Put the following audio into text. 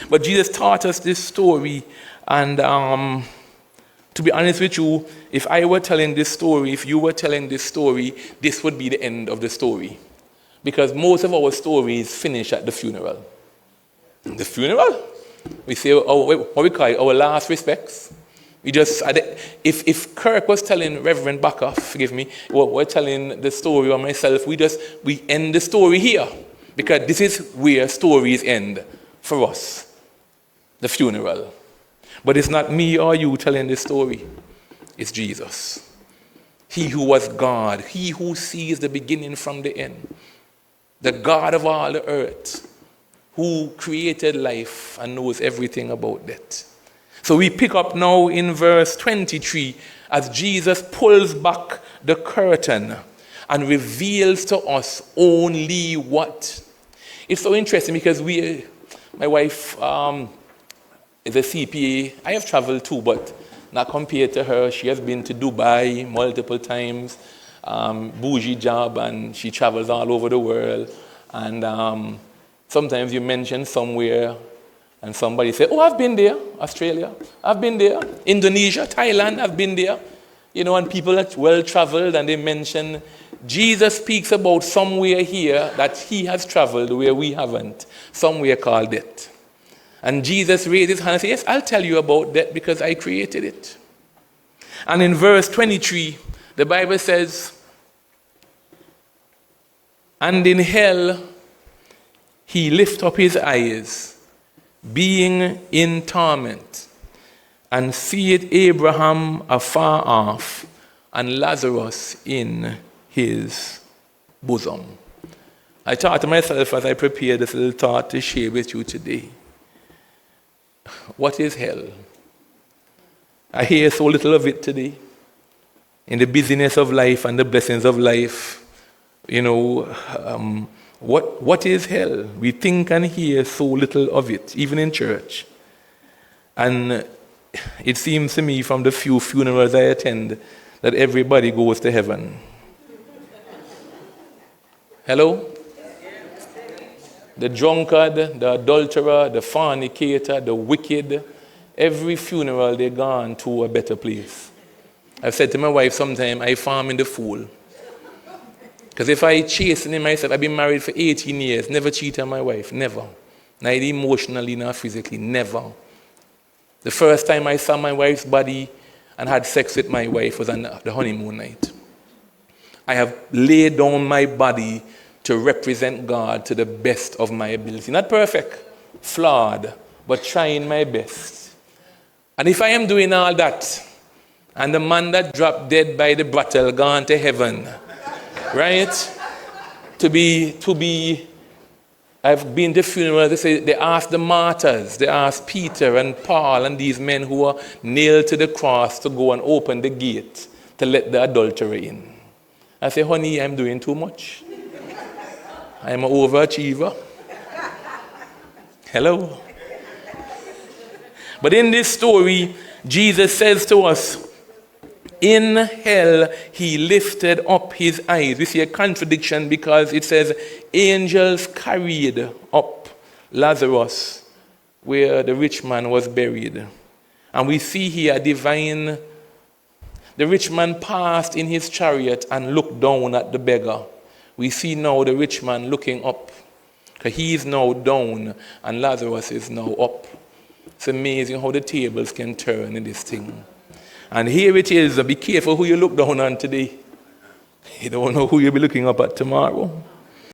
But Jesus taught us this story, and to be honest with you, if I were telling this story, if you were telling this story, this would be the end of the story. Because most of our stories finish at the funeral. The funeral? We say, what we call it, our last respects. We just, if Kirk was telling Reverend Bakker, forgive me, we're telling the story or myself, we end the story here. Because this is where stories end for us. The funeral. But it's not me or you telling this story. It's Jesus. He who was God. He who sees the beginning from the end. The God of all the earth. Who created life and knows everything about that. So we pick up now in verse 23 as Jesus pulls back the curtain and reveals to us only what. It's so interesting because my wife is a CPA. I have traveled too, but not compared to her. She has been to Dubai multiple times, bougie job, and she travels all over the world. And sometimes you mention somewhere, and somebody say, oh, I've been there, Australia, I've been there, Indonesia, Thailand, I've been there. You know, and people that well-traveled, and they mention, Jesus speaks about somewhere here that he has traveled where we haven't, somewhere called death. And Jesus raised his hand and said, yes, I'll tell you about that because I created it. And in verse 23, the Bible says, and in hell he lift up his eyes, being in torment, and seeth Abraham afar off, and Lazarus in his bosom. I thought to myself as I prepared this little thought to share with you today. What is hell? I hear so little of it today. In the busyness of life and the blessings of life, you know, what is hell? We think and hear so little of it, even in church. And it seems to me from the few funerals I attend that everybody goes to heaven. Hello? The drunkard, the adulterer, the fornicator, the wicked, every funeral they're gone to a better place. I've said to my wife sometime, I farm in the fool. Because if I chasten myself, I've been married for 18 years, never cheat on my wife, never. Neither emotionally nor physically, never. The first time I saw my wife's body and had sex with my wife was on the honeymoon night. I have laid down my body to represent God to the best of my ability. Not perfect, flawed, but trying my best. And if I am doing all that, and the man that dropped dead by the bottle gone to heaven, right? I've been to funerals, they asked the martyrs, they asked Peter and Paul and these men who were nailed to the cross to go and open the gate to let the adulterer in. I say, honey, I'm doing too much. I'm an overachiever. Hello? But in this story, Jesus says to us, in hell, he lifted up his eyes. We see a contradiction because it says, angels carried up Lazarus where the rich man was buried. And we see here the rich man passed in his chariot and looked down at the beggar. We see now the rich man looking up. Because he is now down and Lazarus is now up. It's amazing how the tables can turn in this thing. And here it is. Be careful who you look down on today. You don't know who you'll be looking up at tomorrow.